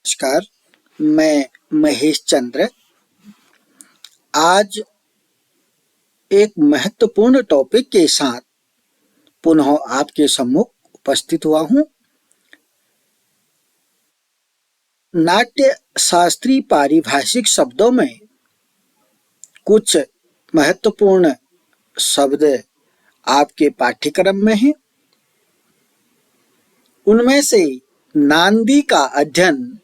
नमस्कार, मैं महेश चंद्र आज एक महत्वपूर्ण टॉपिक के साथ पुनः आपके सम्मुख उपस्थित हुआ हूँ। नाट्य शास्त्रीय पारिभाषिक शब्दों में कुछ महत्वपूर्ण शब्द आपके पाठ्यक्रम में हैं। उनमें से नांदी का अध्ययन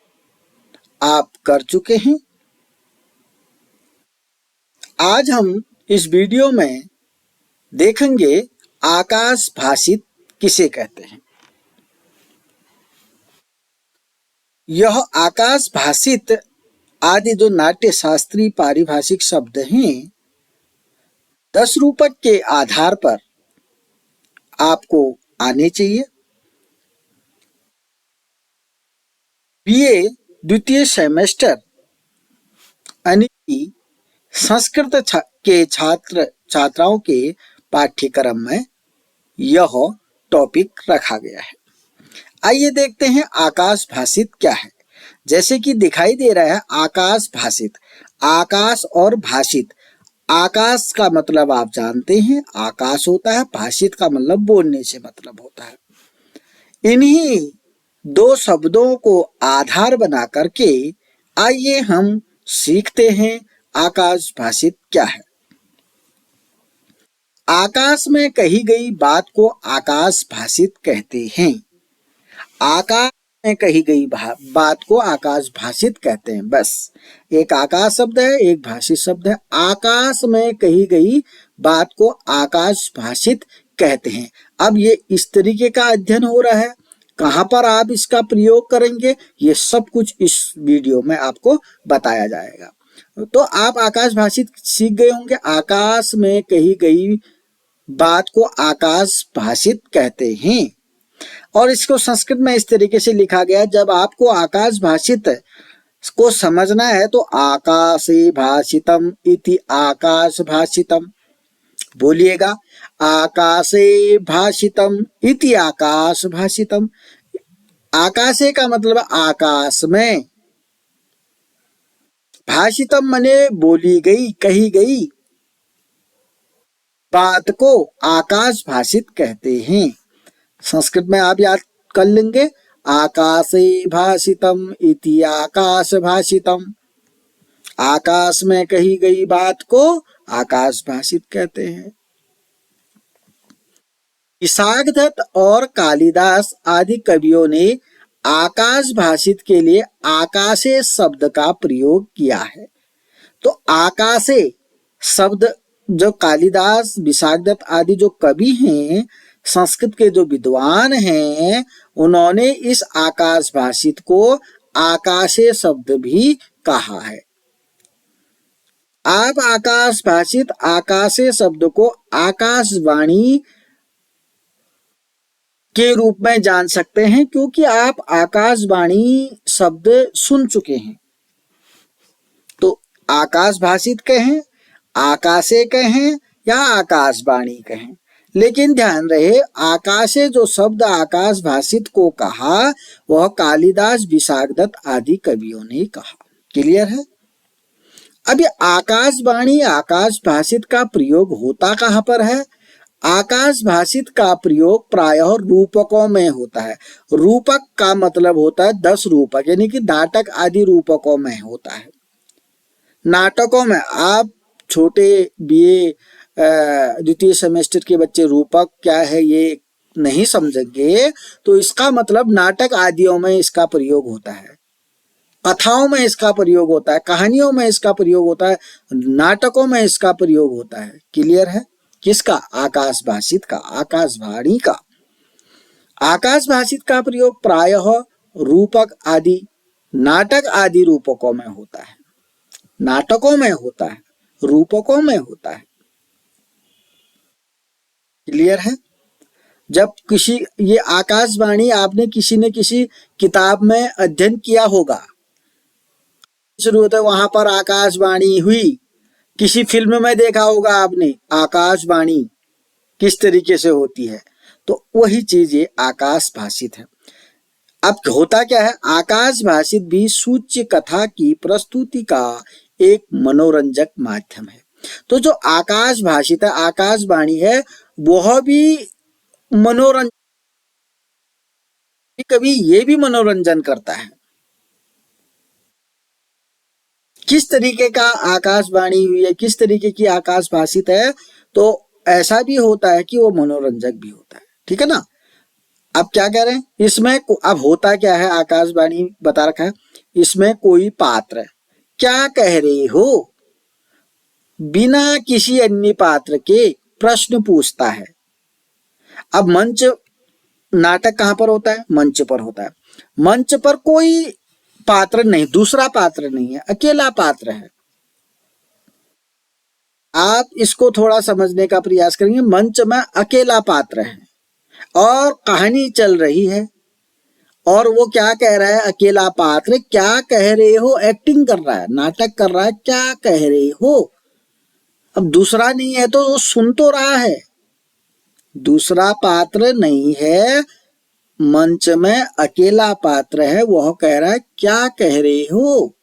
आप कर चुके हैं। आज हम इस वीडियो में देखेंगे आकाश भाषित किसे कहते हैं। यह आकाश भाषित आदि जो नाट्य शास्त्रीय पारिभाषिक शब्द हैं 10 रूपक के आधार पर आपको आने चाहिए। बीए द्वितीय सेमेस्टर यानी कि संस्कृत के छात्र छात्राओं के पाठ्यक्रम में यह टॉपिक रखा गया है। आइए देखते हैं आकाश भाषित क्या है। जैसे कि दिखाई दे रहा है आकाश भाषित, आकाश और भाषित। आकाश का मतलब आप जानते हैं आकाश होता है, भाषित का मतलब बोलने से मतलब होता है। इन्हीं दो शब्दों को आधार बना करके आइए हम सीखते हैं आकाश भाषित क्या है। आकाश में कही गई बात को आकाश भाषित कहते हैं। आकाश में कही गई बात को आकाश भाषित कहते हैं। बस एक आकाश शब्द है, एक भाषित शब्द है। आकाश में कही गई बात को आकाश भाषित कहते हैं। अब ये इस तरीके का अध्ययन हो रहा है, कहाँ पर आप इसका प्रयोग करेंगे ये सब कुछ इस वीडियो में आपको बताया जाएगा। तो आप आकाश भाषित सीख गए होंगे। आकाश में कही गई बात को आकाश भाषित कहते हैं। और इसको संस्कृत में इस तरीके से लिखा गया, जब आपको आकाश भाषित को समझना है तो आकाशे भाषितम इति आकाश भाषितम बोलिएगा। आकाशे भाषितम इति आकाश भाषितम। आकाशे का मतलब आकाश में, भाषितम माने बोली गई, कही गई बात को आकाश भाषित कहते हैं। संस्कृत में आप याद कर लेंगे, आकाशे भाषितम इति आकाश भाषितम। आकाश में कही गई बात को आकाश भाषित कहते हैं। विशाखदत्त और कालिदास आदि कवियों ने आकाश भाषित के लिए आकाशे शब्द का प्रयोग किया है। तो आकाशे शब्द जो कालिदास, विशाखदत्त आदि जो कवि हैं, संस्कृत के जो विद्वान हैं, उन्होंने इस आकाश भाषित को आकाशे शब्द भी कहा है। आप आकाश भाषित आकाशे शब्द को आकाशवाणी के रूप में जान सकते हैं, क्योंकि आप आकाशवाणी शब्द सुन चुके हैं। तो आकाश भाषित कहें, आकाशे कहें या आकाशवाणी कहें, लेकिन ध्यान रहे आकाशे जो शब्द आकाश भाषित को कहा वह कालिदास, विशाखदत्त आदि कवियों ने कहा। क्लियर है। अब ये आकाशवाणी आकाश भाषित का प्रयोग होता कहाँ पर है? आकाश भाषित का प्रयोग प्रायः रूपकों में होता है। रूपक का मतलब होता है 10 रूपक, यानी कि नाटक आदि रूपकों में होता है। नाटकों में आप छोटे बीए द्वितीय सेमेस्टर के बच्चे रूपक क्या है ये नहीं समझेंगे, तो इसका मतलब नाटक आदियों में इसका प्रयोग होता है, कथाओं में इसका प्रयोग होता है, कहानियों में इसका प्रयोग होता है, नाटकों में इसका प्रयोग होता है। क्लियर है। किसका? आकाश भाषित का, आकाशवाणी का। आकाश भाषित का प्रयोग प्रायः रूपक आदि, नाटक आदि रूपकों में होता है। नाटकों में होता है, रूपकों में होता है। क्लियर है। जब किसी ये आकाशवाणी आपने किसी न किसी किताब में अध्ययन किया होगा, शुरू होता है वहां पर आकाशवाणी हुई, किसी फिल्म में देखा होगा आपने आकाशवाणी किस तरीके से होती है, तो वही चीज ये आकाश भाषित है। अब होता क्या है, आकाश भाषित भी सूच्य कथा की प्रस्तुति का एक मनोरंजक माध्यम है। तो जो आकाश भाषित है, आकाशवाणी है, वह भी मनोरंजन, कभी ये भी मनोरंजन करता है। किस तरीके का आकाशवाणी हुई है, किस तरीके की आकाश भाषित है, तो ऐसा भी होता है कि वो मनोरंजक भी होता है। ठीक है ना। अब क्या कह रहे हैं इसमें, अब होता क्या है, आकाशवाणी बता रखा है, इसमें कोई पात्र क्या कह रहे हो बिना किसी अन्य पात्र के प्रश्न पूछता है। अब मंच, नाटक कहां पर होता है, मंच पर होता है। मंच पर कोई पात्र नहीं, दूसरा पात्र नहीं है, अकेला पात्र है। आप इसको थोड़ा समझने का प्रयास करेंगे। मंच में अकेला पात्र है और कहानी चल रही है, और वो क्या कह रहा है, अकेला पात्र क्या कह रहे हो, एक्टिंग कर रहा है, नाटक कर रहा है, क्या कह रहे हो। अब दूसरा नहीं है तो वो सुन तो रहा है, दूसरा पात्र नहीं है, मंच में अकेला पात्र है, वह कह रहा है क्या कह रहे हो।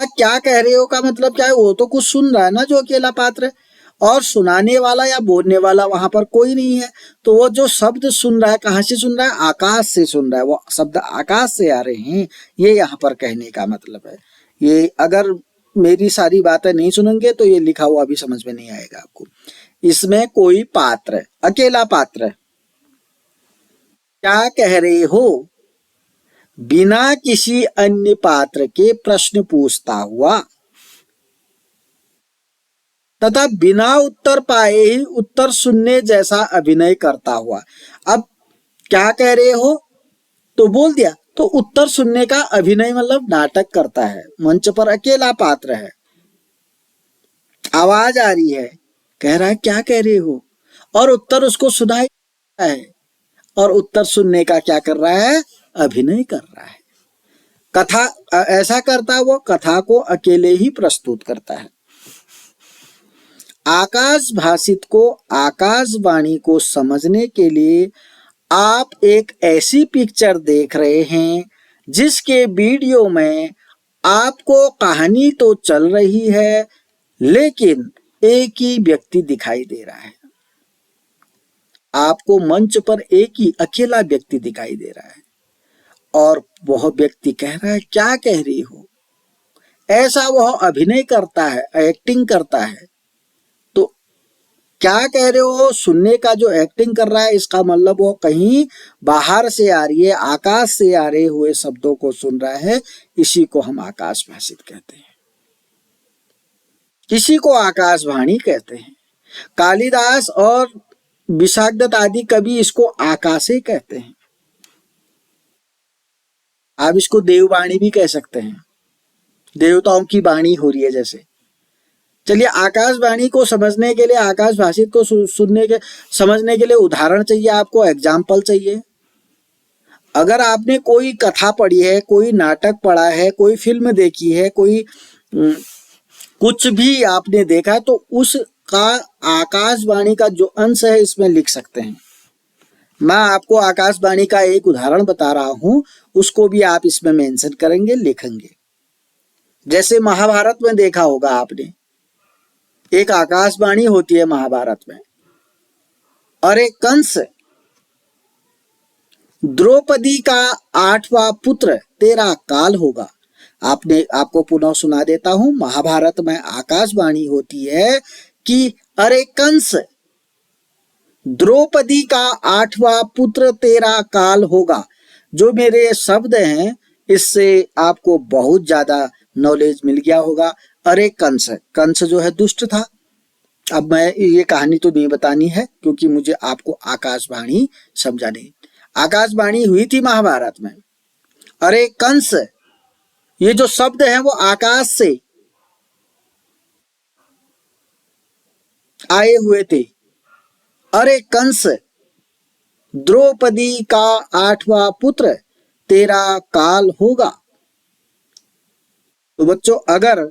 क्या कह रहे हो का मतलब क्या है, वो तो कुछ सुन रहा है ना जो अकेला पात्र है, और सुनाने वाला या बोलने वाला वहां पर कोई नहीं है। तो वो जो शब्द सुन रहा है, कहाँ से सुन रहा है, आकाश से सुन रहा है, वो शब्द आकाश से आ रहे हैं, ये यहाँ पर कहने का मतलब है। ये अगर मेरी सारी बातें नहीं सुनेंगे तो ये लिखा हुआ भी समझ में नहीं आएगा आपको। इसमें कोई पात्र, अकेला पात्र क्या कह रहे हो बिना किसी अन्य पात्र के प्रश्न पूछता हुआ, तथा बिना उत्तर पाए ही उत्तर सुनने जैसा अभिनय करता हुआ। अब क्या कह रहे हो तो बोल दिया, तो उत्तर सुनने का अभिनय मतलब नाटक करता है। मंच पर अकेला पात्र है, आवाज आ रही है, कह रहा है क्या कह रहे हो, और उत्तर उसको सुनाई देता है, और उत्तर सुनने का क्या कर रहा है, अभिनय कर रहा है। कथा ऐसा करता है, वो कथा को अकेले ही प्रस्तुत करता है। आकाश भाषित को, आकाशवाणी को समझने के लिए आप एक ऐसी पिक्चर देख रहे हैं जिसके वीडियो में आपको कहानी तो चल रही है, लेकिन एक ही व्यक्ति दिखाई दे रहा है। आपको मंच पर एक ही अकेला व्यक्ति दिखाई दे रहा है, और वह व्यक्ति कह रहा है क्या कह रही हो, ऐसा वह अभिनय करता है, एक्टिंग करता है। तो क्या कह रहे हो सुनने का जो एक्टिंग कर रहा है, इसका मतलब वो कहीं बाहर से आ रही है, आकाश से आ रहे हुए शब्दों को सुन रहा है। इसी को हम आकाश भाषित कहते हैं, इसी को आकाशवाणी कहते हैं। कालिदास और विशाखदत्त आदि कवि इसको आकाशे कहते हैं। आप इसको देववाणी भी कह सकते हैं, देवताओं की वाणी हो रही है जैसे। चलिए, आकाशवाणी को समझने के लिए, आकाश भाषित को सुनने के समझने के लिए उदाहरण चाहिए, आपको एग्जाम्पल चाहिए। अगर आपने कोई कथा पढ़ी है, कोई नाटक पढ़ा है, कोई फिल्म देखी है, कोई कुछ भी आपने देखा, तो उसका आकाशवाणी का जो अंश है इसमें लिख सकते हैं। मैं आपको आकाशवाणी का एक उदाहरण बता रहा हूं, उसको भी आप इसमें मेंशन करेंगे, लिखेंगे। जैसे महाभारत में देखा होगा आपने, एक आकाशवाणी होती है महाभारत में। अरे कंस, द्रौपदी का 8वां पुत्र तेरा काल होगा। आपको पुनः सुना देता हूं, महाभारत में आकाशवाणी होती है कि अरे कंस, द्रौपदी का 8वां पुत्र तेरा काल होगा। जो मेरे शब्द हैं, इससे आपको बहुत ज्यादा नॉलेज मिल गया होगा। अरे कंस, कंस जो है दुष्ट था। अब मैं ये कहानी तो नहीं बतानी है, क्योंकि मुझे आपको आकाशवाणी समझानी। आकाशवाणी हुई थी महाभारत में। अरे कंस, ये जो शब्द हैं वो आकाश से आए हुए थे। अरे कंस, द्रौपदी का 8वां पुत्र तेरा काल होगा। तो बच्चों, अगर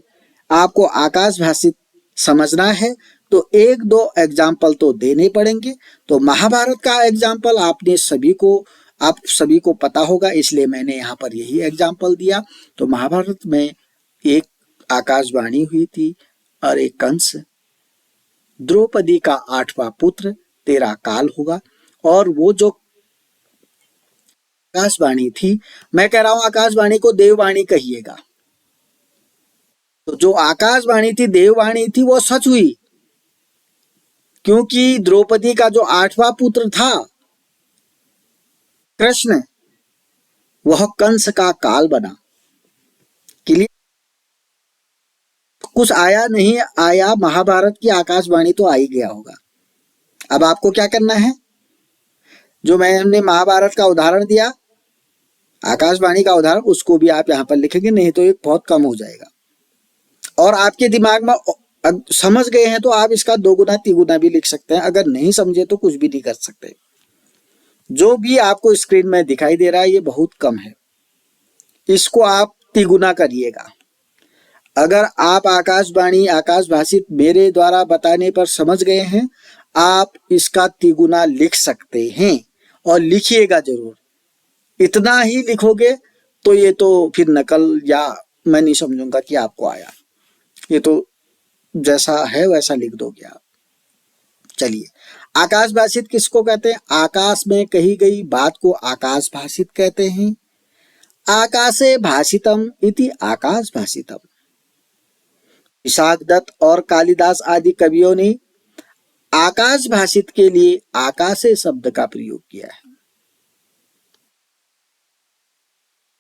आपको आकाश भाषित समझना है तो एक दो एग्जाम्पल तो देने पड़ेंगे। तो महाभारत का एग्जाम्पल आप सभी को पता होगा, इसलिए मैंने यहाँ पर यही एग्जाम्पल दिया। तो महाभारत में एक आकाशवाणी हुई थी और एक कंस, द्रौपदी का 8वां पुत्र, तेरा काल होगा। और वो जो आकाशवाणी थी, मैं कह रहा हूं आकाशवाणी को देववाणी कहिएगा, तो जो आकाशवाणी थी, देववाणी थी, वो सच हुई, क्योंकि द्रौपदी का जो 8वां पुत्र था कृष्ण, वह कंस का काल बना। क्लियर? कुछ आया नहीं आया, महाभारत की आकाशवाणी तो आ ही गया होगा। अब आपको क्या करना है, जो मैंने महाभारत का उदाहरण दिया, आकाशवाणी का उदाहरण, उसको भी आप यहाँ पर लिखेंगे, नहीं तो ये बहुत कम हो जाएगा। और आपके दिमाग में समझ गए हैं तो आप इसका 2 गुना 3 गुना भी लिख सकते हैं, अगर नहीं समझे तो कुछ भी नहीं कर सकते। जो भी आपको स्क्रीन में दिखाई दे रहा है ये बहुत कम है, इसको आप 3 गुना करिएगा। अगर आप आकाशवाणी आकाशभाषित मेरे द्वारा बताने पर समझ गए हैं, आप इसका 3 गुना लिख सकते हैं, और लिखिएगा जरूर। इतना ही लिखोगे तो ये तो फिर नकल, या मैं नहीं समझूंगा कि आपको आया, ये तो जैसा है वैसा लिख दोगे आप। चलिए, आकाश भाषित किसको कहते हैं? आकाश में कही गई बात को आकाश भाषित कहते हैं। आकाशे भाषितम इति आकाश भाषितम। विशाखदत्त और कालिदास आदि कवियों ने आकाश भाषित के लिए आकाशे शब्द का प्रयोग किया है।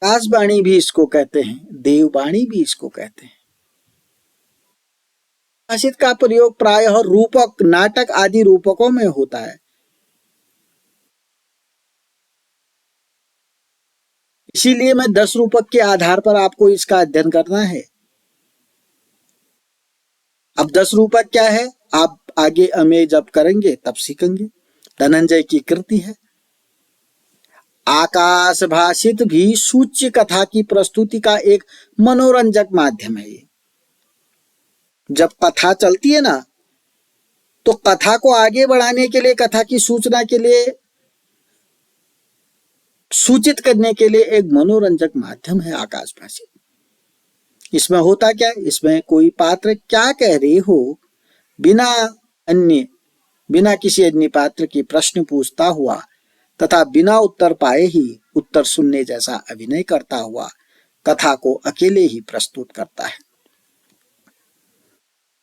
आकाशवाणी भी इसको कहते हैं, देववाणी भी इसको कहते हैं। भाषित का प्रयोग प्रायः रूपक, नाटक आदि रूपकों में होता है। इसीलिए मैं 10 रूपक के आधार पर आपको इसका अध्ययन करना है। अब 10 रूपक क्या है, आप आगे अमे जब करेंगे तब सीखेंगे। धनंजय की कृति है। आकाश भाषित भी सूच्य कथा की प्रस्तुति का एक मनोरंजक माध्यम है। ये जब कथा चलती है ना, तो कथा को आगे बढ़ाने के लिए, कथा की सूचना के लिए, सूचित करने के लिए एक मनोरंजक माध्यम है आकाश भाषित। इसमें होता क्या है, इसमें कोई पात्र क्या कह रहे हो बिना किसी अन्य पात्र की प्रश्न पूछता हुआ तथा बिना उत्तर पाए ही उत्तर सुनने जैसा अभिनय करता हुआ कथा को अकेले ही प्रस्तुत करता है।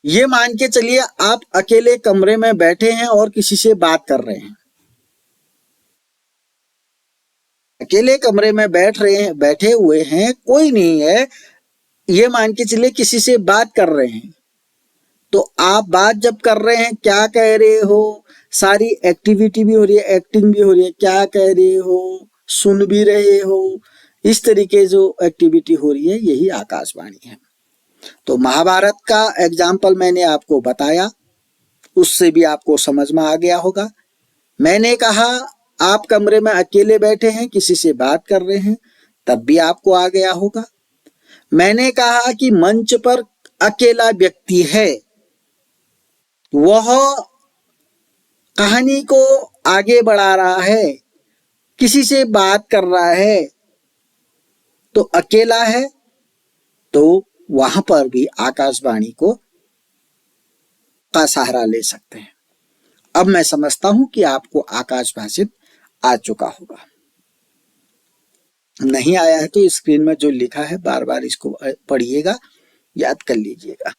ये मान के चलिए आप अकेले कमरे में बैठे हैं और किसी से बात कर रहे हैं। अकेले कमरे में बैठे हुए हैं, कोई नहीं है, ये मान के चलिए किसी से बात कर रहे हैं। तो आप बात जब कर रहे हैं, क्या कह रहे हो, सारी एक्टिविटी भी हो रही है, एक्टिंग भी हो रही है, क्या कह रहे हो, सुन भी रहे हो, इस तरीके जो एक्टिविटी हो रही है, यही आकाशवाणी है। तो महाभारत का एग्जाम्पल मैंने आपको बताया, उससे भी आपको समझ में आ गया होगा। मैंने कहा आप कमरे में अकेले बैठे हैं, किसी से बात कर रहे हैं, तब भी आपको आ गया होगा। मैंने कहा कि मंच पर अकेला व्यक्ति है, वह कहानी को आगे बढ़ा रहा है, किसी से बात कर रहा है, तो अकेला है, तो वहां पर भी आकाशवाणी का सहारा ले सकते हैं। अब मैं समझता हूं कि आपको आकाश भाषित आ चुका होगा। नहीं आया है तो स्क्रीन में जो लिखा है बार बार इसको पढ़िएगा, याद कर लीजिएगा।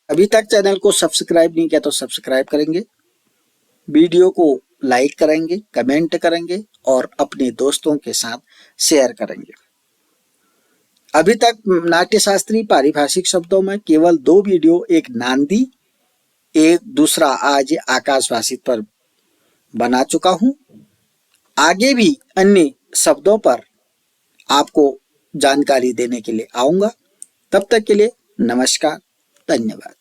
अभी तक चैनल को सब्सक्राइब नहीं किया तो सब्सक्राइब करेंगे, वीडियो को लाइक करेंगे, कमेंट करेंगे और अपने दोस्तों के साथ शेयर करेंगे। अभी तक नाट्यशास्त्री पारिभाषिक शब्दों में केवल 2 वीडियो, एक नांदी, एक दूसरा आज आकाश भाषित पर बना चुका हूं। आगे भी अन्य शब्दों पर आपको जानकारी देने के लिए आऊंगा। तब तक के लिए नमस्कार, धन्यवाद।